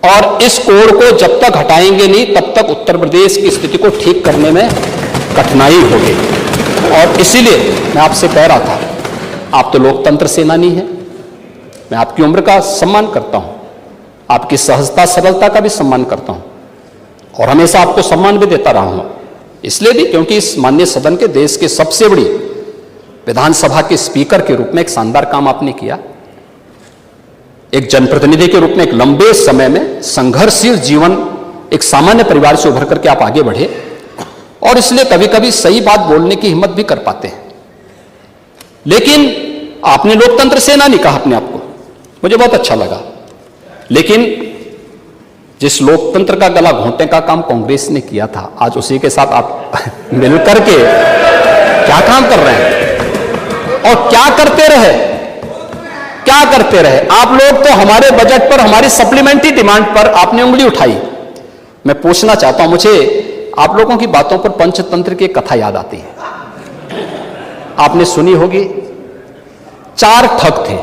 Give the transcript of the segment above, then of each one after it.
और इस कोड को जब तक हटाएंगे नहीं तब तक उत्तर प्रदेश की स्थिति को ठीक करने में कठिनाई होगी। और इसीलिए मैं आपसे कह रहा था, आप तो लोकतंत्र सेनानी हैं, मैं आपकी उम्र का सम्मान करता हूं, आपकी सहजता सरलता का भी सम्मान करता हूं और हमेशा आपको सम्मान भी देता रहा हूं। इसलिए भी क्योंकि इस माननीय सदन के देश के सबसे बड़ी विधानसभा के स्पीकर के रूप में एक शानदार काम आपने किया। एक जनप्रतिनिधि के रूप में एक लंबे समय में संघर्षशील जीवन, एक सामान्य परिवार से उभर करके आप आगे बढ़े और इसलिए कभी कभी सही बात बोलने की हिम्मत भी कर पाते हैं। लेकिन आपने लोकतंत्र सेनानी कहा अपने आप को, मुझे बहुत अच्छा लगा। लेकिन जिस लोकतंत्र का गला घोंटने का काम कांग्रेस ने किया था, आज उसी के साथ आप मिलकर के क्या काम कर रहे हैं और क्या करते रहे, क्या करते रहे। आप लोग तो हमारे बजट पर, हमारी सप्लीमेंट्री डिमांड पर आपने उंगली उठाई। मैं पूछना चाहता हूं, मुझे आप लोगों की बातों पर पंचतंत्र की कथा याद आती है, आपने सुनी होगी। 4 ठग थे,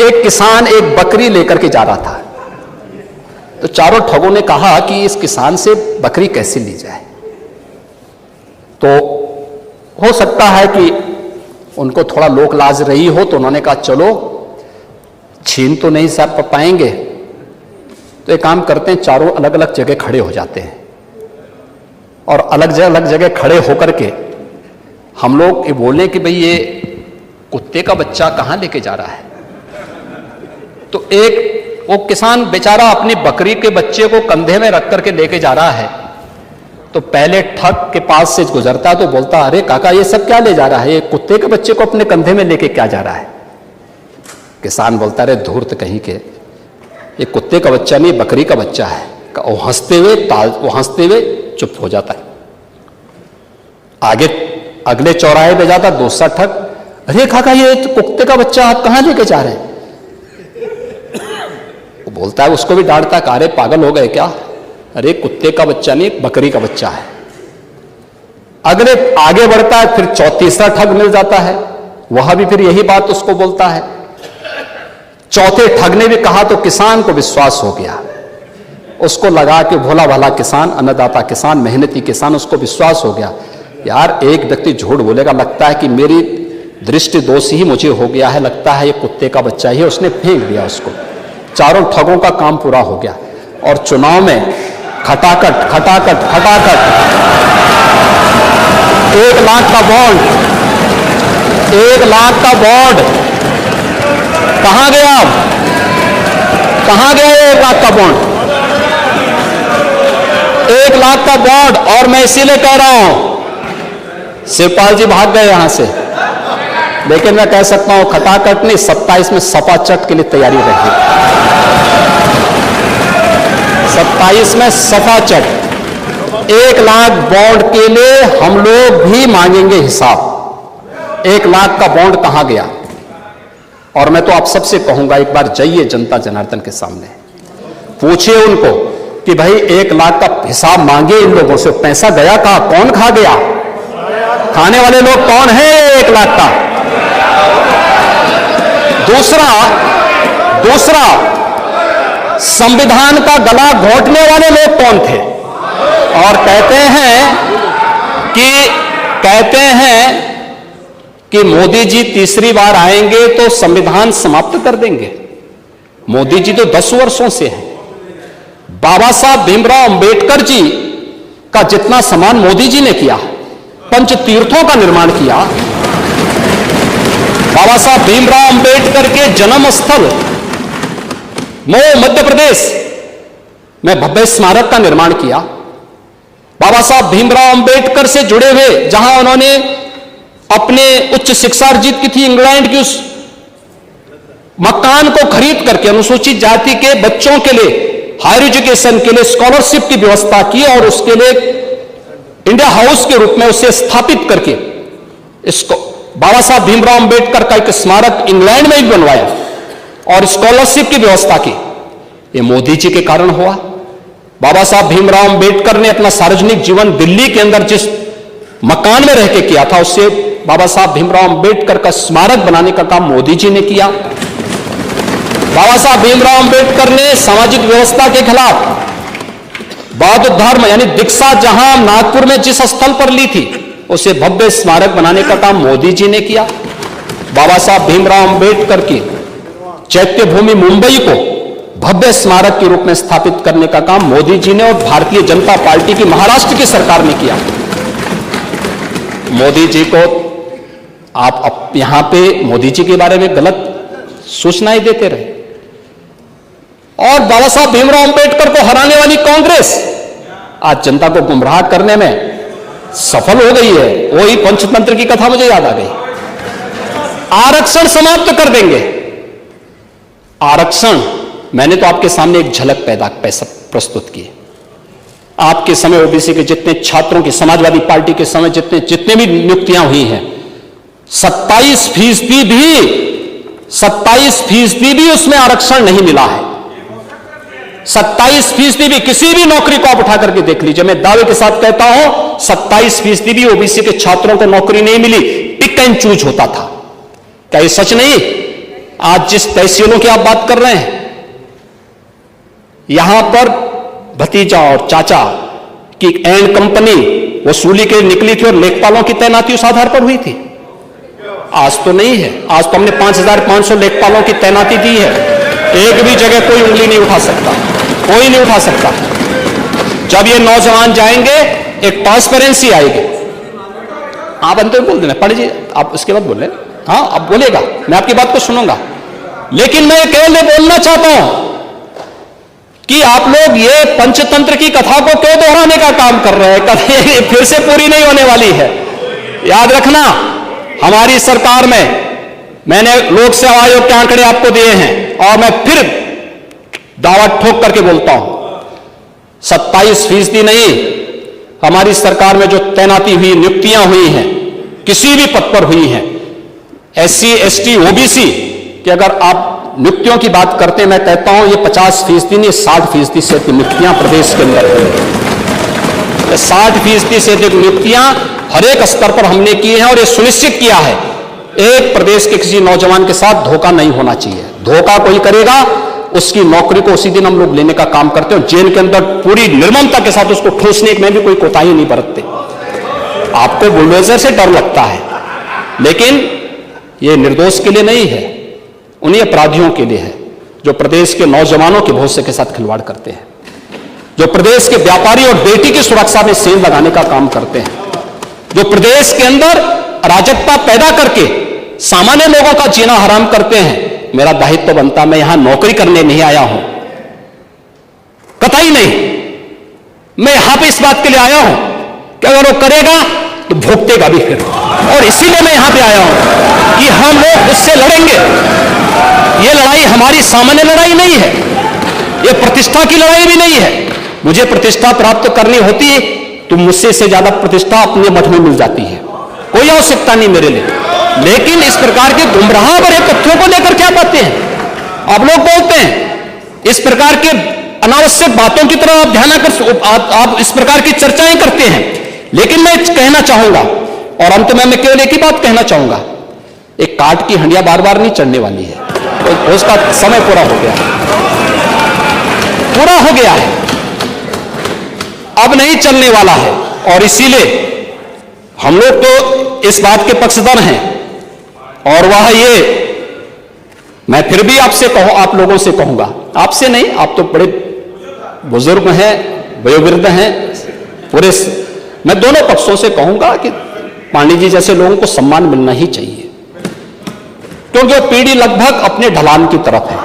एक किसान एक बकरी लेकर के जा रहा था, तो चारों ठगों ने कहा कि इस किसान से बकरी कैसे ली जाए। तो हो सकता है कि उनको थोड़ा लोक लाज रही हो, तो उन्होंने कहा चलो छीन तो नहीं सर पाएंगे, तो एक काम करते हैं, चारों अलग अलग जगह खड़े हो जाते हैं और अलग जगह खड़े होकर के हम लोग ये बोलें कि भाई ये कुत्ते का बच्चा कहां लेके जा रहा है। तो एक वो किसान बेचारा अपनी बकरी के बच्चे को कंधे में रख करके लेके जा रहा है, तो पहले ठग के पास से गुजरता है तो बोलता, अरे काका ये सब क्या ले जा रहा है, ये कुत्ते के बच्चे को अपने कंधे में लेके क्या जा रहा है। किसान बोलता, अरे धूर्त कहीं के, ये कुत्ते का बच्चा नहीं बकरी का बच्चा है। वो हंसते हुए चुप हो जाता है। आगे अगले चौराहे पे जाता दूसरा ठग, अरे काका ये तो कुत्ते का बच्चा आप कहां लेके जा रहे हैं। वो बोलता है, उसको भी डांटता, अरे पागल हो गए क्या, अरे कुत्ते का बच्चा नहीं बकरी का बच्चा है। अगले आगे बढ़ता है, फिर तीसरा ठग मिल जाता है, वह भी फिर यही बात उसको बोलता है। चौथे ठग ने भी कहा तो किसान को विश्वास हो गया, उसको लगा कि भोला भाला किसान, अन्नदाता किसान, मेहनती किसान, उसको विश्वास हो गया यार एक व्यक्ति झूठ बोलेगा, लगता है कि मेरी दृष्टि दोष ही मुझे हो गया है, लगता है ये कुत्ते का बच्चा ही है, उसने फेंक दिया उसको। चारों ठगों का काम पूरा हो गया और चुनाव में खटाखट 1 लाख का बॉन्ड, 1 लाख का बॉन्ड कहां गया, कहां गया 1 लाख का बॉन्ड, 1 लाख का बॉन्ड। और मैं इसीलिए कह रहा हूं, शिवपाल जी भाग गए यहां से, लेकिन मैं कह सकता हूं खटाखट नहीं, 27 में सपा चट के लिए तैयारी रही, 27 में सपा चट। 1 लाख बॉन्ड के लिए हम लोग भी मांगेंगे हिसाब, 1 लाख का बॉन्ड कहां गया। और मैं तो आप सबसे कहूंगा, एक बार जाइए जनता जनार्दन के सामने, पूछिए उनको कि भाई 1 लाख का हिसाब मांगे इन लोगों से, पैसा गया कहां, कौन खा गया, खाने वाले लोग कौन है 1 लाख का। दूसरा संविधान का गला घोंटने वाले लोग कौन थे। और कहते हैं कि मोदी जी तीसरी बार आएंगे तो संविधान समाप्त कर देंगे। मोदी जी तो 10 वर्षों से हैं। बाबा साहब भीमराव अंबेडकर जी का जितना सम्मान मोदी जी ने किया, पंच तीर्थों का निर्माण किया, बाबा साहब भीमराव अंबेडकर के जन्म स्थल मऊ मध्य प्रदेश में भव्य स्मारक का निर्माण किया। बाबा साहब भीमराव अंबेडकर से जुड़े हुए, जहां उन्होंने अपने उच्च शिक्षा अर्जित की थी, इंग्लैंड की उस मकान को खरीद करके अनुसूचित जाति के बच्चों के लिए हायर एजुकेशन के लिए स्कॉलरशिप की व्यवस्था की और उसके लिए इंडिया हाउस के रूप में उसे स्थापित करके इसको बाबा साहब भीमराव अंबेडकर का एक स्मारक इंग्लैंड में भी बनवाया और स्कॉलरशिप की व्यवस्था की। ये मोदी जी के कारण हुआ। बाबा साहब भीमराव अंबेडकर ने अपना सार्वजनिक जीवन दिल्ली के अंदर जिस मकान में रह के किया था, उससे बाबा साहब भीमराव अंबेडकर का स्मारक बनाने का काम मोदी जी ने किया। बाबा साहब भीमराव अंबेडकर ने सामाजिक व्यवस्था के खिलाफ बौद्ध धर्म यानी दीक्षा जहां नागपुर में जिस स्थल पर ली थी उसे भव्य स्मारक बनाने का काम मोदी जी ने किया। बाबा साहब भीमराव अंबेडकर की चैत्य भूमि मुंबई को भव्य स्मारक के रूप में स्थापित करने का काम मोदी जी ने और भारतीय जनता पार्टी की महाराष्ट्र की सरकार ने किया। मोदी जी को आप यहां पे मोदी जी के बारे में गलत सूचनाएं देते रहे और बाबा साहब भीमराव अंबेडकर को हराने वाली कांग्रेस आज जनता को गुमराह करने में सफल हो गई है। वही पंचतंत्र की कथा मुझे याद आ गई। आरक्षण समाप्त कर देंगे। आरक्षण मैंने तो आपके सामने एक झलक प्रस्तुत की। आपके समय ओबीसी के जितने छात्रों की, समाजवादी पार्टी के समय जितने भी नियुक्तियां हुई हैं 27% भी उसमें आरक्षण नहीं मिला है। 27% भी किसी भी नौकरी को आप उठा करके देख लीजिए, मैं दावे के साथ कहता हूं 27% भी ओबीसी के छात्रों को नौकरी नहीं मिली। पिक एंड चूज होता था। क्या ये सच नहीं? आज जिस तहसीलों की आप बात कर रहे हैं यहां पर भतीजा और चाचा की एंड कंपनी वसूली के निकली थी और लेखपालों की तैनाती उस आधार पर हुई थी। आज तो नहीं है। आज तो हमने 5500 लेखपालों की तैनाती दी है। एक भी जगह कोई उंगली नहीं उठा सकता, कोई नहीं उठा सकता। जब ये नौजवान जाएंगे एक ट्रांसपेरेंसी आएगी। आप अंत में बोल देना, पढ़िए आप उसके बाद बोल रहे। हाँ आप बोलेगा, मैं आपकी बात को सुनूंगा। लेकिन मैं केवल ये बोलना चाहता हूं कि आप लोग ये पंचतंत्र की कथा को क्यों दोहराने का काम कर रहे हैं? कभी फिर से पूरी नहीं होने वाली है। याद रखना, हमारी सरकार में मैंने लोक सेवा आयोग के आंकड़े आपको दिए हैं और मैं फिर दावा ठोक करके बोलता हूं 27% नहीं, हमारी सरकार में जो तैनाती हुई, नियुक्तियां हुई हैं, किसी भी पद पर हुई हैं, SC, ST, OBC कि अगर आप नियुक्तियों की बात करते हैं, मैं कहता हूं ये 50% नहीं 60% से अधिक नियुक्तियां प्रदेश के अंदर हुई। 60% से अधिक नियुक्तियां हर एक स्तर पर हमने की हैं और ये सुनिश्चित किया है एक प्रदेश के किसी नौजवान के साथ धोखा नहीं होना चाहिए। धोखा कोई करेगा उसकी नौकरी को उसी दिन हम लोग लेने का काम करते हैं। जेल के अंदर पूरी निर्ममता के साथ उसको ठूसने में भी कोई कोताही नहीं बरतते। आपको बुलडोजर से डर लगता है, लेकिन ये निर्दोष के लिए नहीं है, उन्हीं अपराधियों के लिए है जो प्रदेश के नौजवानों के भविष्य के साथ खिलवाड़ करते हैं, जो प्रदेश के व्यापारी और बेटी की सुरक्षा में सेंध लगाने का काम करते हैं, जो प्रदेश के अंदर अराजकता पैदा करके सामान्य लोगों का जीना हराम करते हैं। मेरा दायित्व तो बनता, मैं यहां नौकरी करने नहीं आया हूं, कतई नहीं। मैं यहां पे इस बात के लिए आया हूं कि अगर वो करेगा तो भुगतेगा भी फिर, और इसीलिए मैं यहां पे आया हूं कि हम लोग उससे लड़ेंगे। ये लड़ाई हमारी सामान्य लड़ाई नहीं है, ये प्रतिष्ठा की लड़ाई भी नहीं है। मुझे प्रतिष्ठा प्राप्त करनी होती तो मुझसे इससे ज्यादा प्रतिष्ठा अपने मठ में मिल जाती है, कोई आवश्यकता नहीं मेरे लिए। लेकिन इस प्रकार के गुमराह भरे तथ्यों को लेकर क्या बातें हैं आप लोग बोलते हैं, इस प्रकार के अनावश्यक बातों की तरफ आप ध्यान आप इस प्रकार की चर्चाएं करते हैं। लेकिन मैं कहना चाहूंगा और अंत में मैं केवल एक ही बात कहना चाहूंगा, एक काट की हंडिया बार बार नहीं चढ़ने वाली है, तो उसका समय पूरा हो गया, पूरा हो गया है, अब नहीं चलने वाला है। और इसीलिए हम लोग तो इस बात के पक्षधर हैं और वह ये मैं फिर भी आपसे आप लोगों से कहूंगा, आपसे नहीं, आप तो बड़े बुजुर्ग हैं, वयोवृद्ध हैं, पूरे मैं दोनों पक्षों से कहूंगा कि पांडे जी जैसे लोगों को सम्मान मिलना ही चाहिए, क्योंकि वो पीढ़ी लगभग अपने ढलान की तरफ है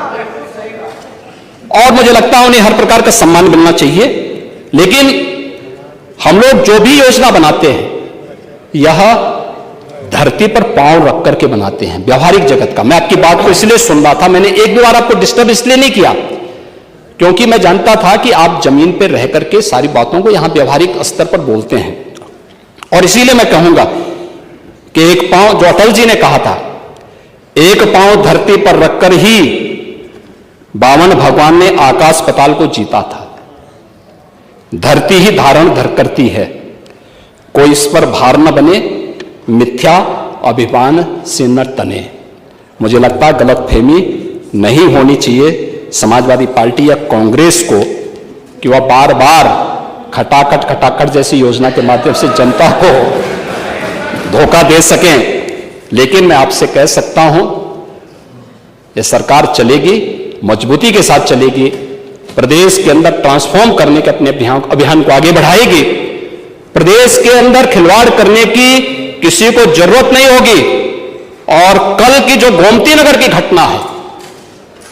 और मुझे लगता है उन्हें हर प्रकार का सम्मान मिलना चाहिए। लेकिन हम लोग जो भी योजना बनाते हैं यह धरती पर पांव रख करके बनाते हैं, व्यवहारिक जगत का। मैं आपकी बात को इसलिए सुन रहा था, मैंने एक भी बार आपको डिस्टर्ब इसलिए नहीं किया क्योंकि मैं जानता था कि आप जमीन पर रह करके सारी बातों को यहां व्यवहारिक स्तर पर बोलते हैं। और इसीलिए मैं कहूंगा कि एक पांव, जो अटल जी ने कहा था, एक पांव धरती पर रखकर ही बावन भगवान ने आकाश पाताल को जीता था। धरती ही धारण धर करती है, कोई इस पर भार न बने, मिथ्या अभिमान से न तने। मुझे लगता है गलतफहमी नहीं होनी चाहिए समाजवादी पार्टी या कांग्रेस को कि वह बार बार खटाखट जैसी योजना के माध्यम से जनता को धोखा दे सकें। लेकिन मैं आपसे कह सकता हूं, ये सरकार चलेगी, मजबूती के साथ चलेगी, प्रदेश के अंदर ट्रांसफॉर्म करने के अपने अभियान को आगे बढ़ाएगी। प्रदेश के अंदर खिलवाड़ करने की किसी को जरूरत नहीं होगी। और कल की जो गोमती नगर की घटना है,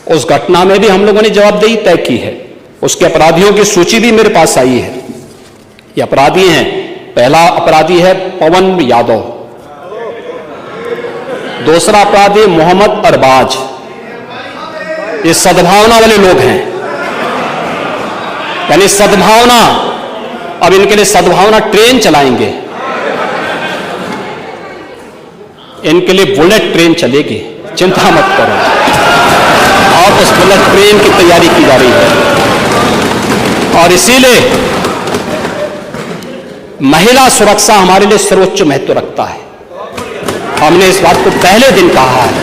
उस घटना में भी हम लोगों ने जवाबदेही तय की है। उसके अपराधियों की सूची भी मेरे पास आई है। ये अपराधी हैं, पहला अपराधी है पवन यादव, दूसरा अपराधी मोहम्मद अरबाज। ये सद्भावना वाले लोग हैं, यानी सद्भावना, अब इनके लिए सद्भावना ट्रेन चलाएंगे, इनके लिए बुलेट ट्रेन चलेगी, चिंता मत करो। और उस बुलेट ट्रेन की तैयारी की जा रही है। और इसीलिए महिला सुरक्षा हमारे लिए सर्वोच्च महत्व रखता है। हमने इस बात को पहले दिन कहा है,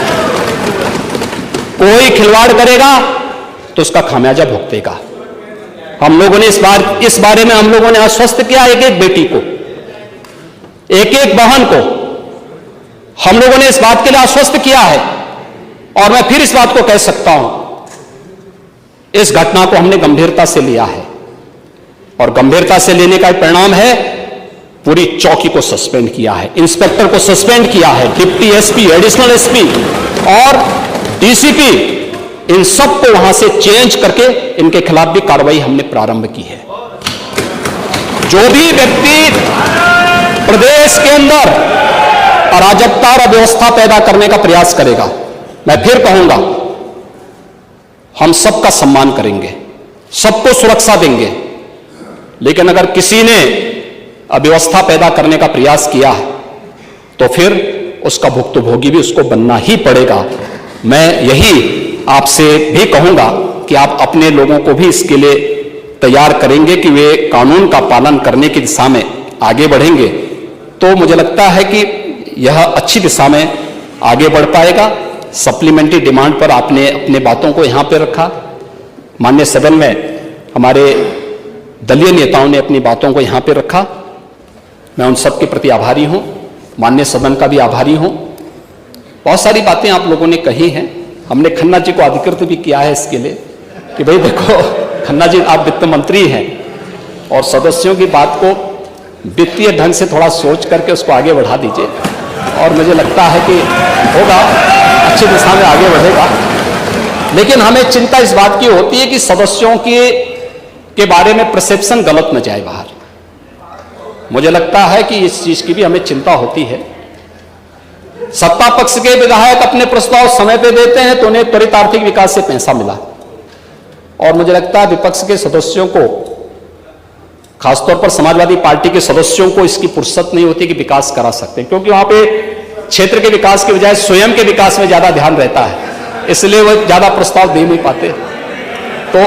कोई खिलवाड़ करेगा तो उसका खामियाजा भुगतेगा। हम लोगों ने इस बारे में हम लोगों ने आश्वस्त किया, एक एक बेटी को, एक एक बहन को हम लोगों ने इस बात के लिए आश्वस्त किया है। और मैं फिर इस बात को कह सकता हूं, इस घटना को हमने गंभीरता से लिया है। और गंभीरता से लेने का परिणाम है, पूरी चौकी को सस्पेंड किया है, इंस्पेक्टर को सस्पेंड किया है, डिप्टी एसपी, एडिशनल एसपी और डीसीपी, इन सबको वहां से चेंज करके इनके खिलाफ भी कार्रवाई हमने प्रारंभ की है। जो भी व्यक्ति प्रदेश के अंदर अराजकता और अव्यवस्था पैदा करने का प्रयास करेगा, मैं फिर कहूंगा, हम सबका सम्मान करेंगे, सबको सुरक्षा देंगे। लेकिन अगर किसी ने अव्यवस्था पैदा करने का प्रयास किया है तो फिर उसका भुक्तभोगी भी उसको बनना ही पड़ेगा। मैं यही आपसे भी कहूंगा कि आप अपने लोगों को भी इसके लिए तैयार करेंगे कि वे कानून का पालन करने की दिशा में आगे बढ़ेंगे, तो मुझे लगता है कि यह अच्छी दिशा में आगे बढ़ पाएगा। सप्लीमेंट्री डिमांड पर आपने अपने बातों को यहां पर रखा, माननीय सदन में हमारे दलीय नेताओं ने अपनी बातों को यहां पर रखा। मैं उन सब के प्रति आभारी हूं, माननीय सदन का भी आभारी हूं। बहुत सारी बातें आप लोगों ने कही हैं, हमने खन्ना जी को अधिकृत भी किया है इसके लिए कि भाई देखो खन्ना जी, आप वित्त मंत्री हैं और सदस्यों की बात को वित्तीय ढंग से थोड़ा सोच करके उसको आगे बढ़ा दीजिए। और मुझे लगता है कि होगा, अच्छी दिशा में आगे बढ़ेगा। लेकिन हमें चिंता इस बात की होती है कि सदस्यों के बारे में परसेप्शन गलत न जाए बाहर। मुझे लगता है कि इस चीज की भी हमें चिंता होती है। सत्ता पक्ष के विधायक अपने प्रस्ताव समय पे देते हैं तो उन्हें त्वरित आर्थिक विकास से पैसा मिला, और मुझे लगता है विपक्ष के सदस्यों को, खासतौर पर समाजवादी पार्टी के सदस्यों को इसकी फुर्सत नहीं होती कि विकास करा सकते हैं, क्योंकि वहां पे क्षेत्र के विकास के बजाय स्वयं के विकास में ज्यादा ध्यान रहता है, इसलिए वो ज्यादा प्रस्ताव दे नहीं पाते। तो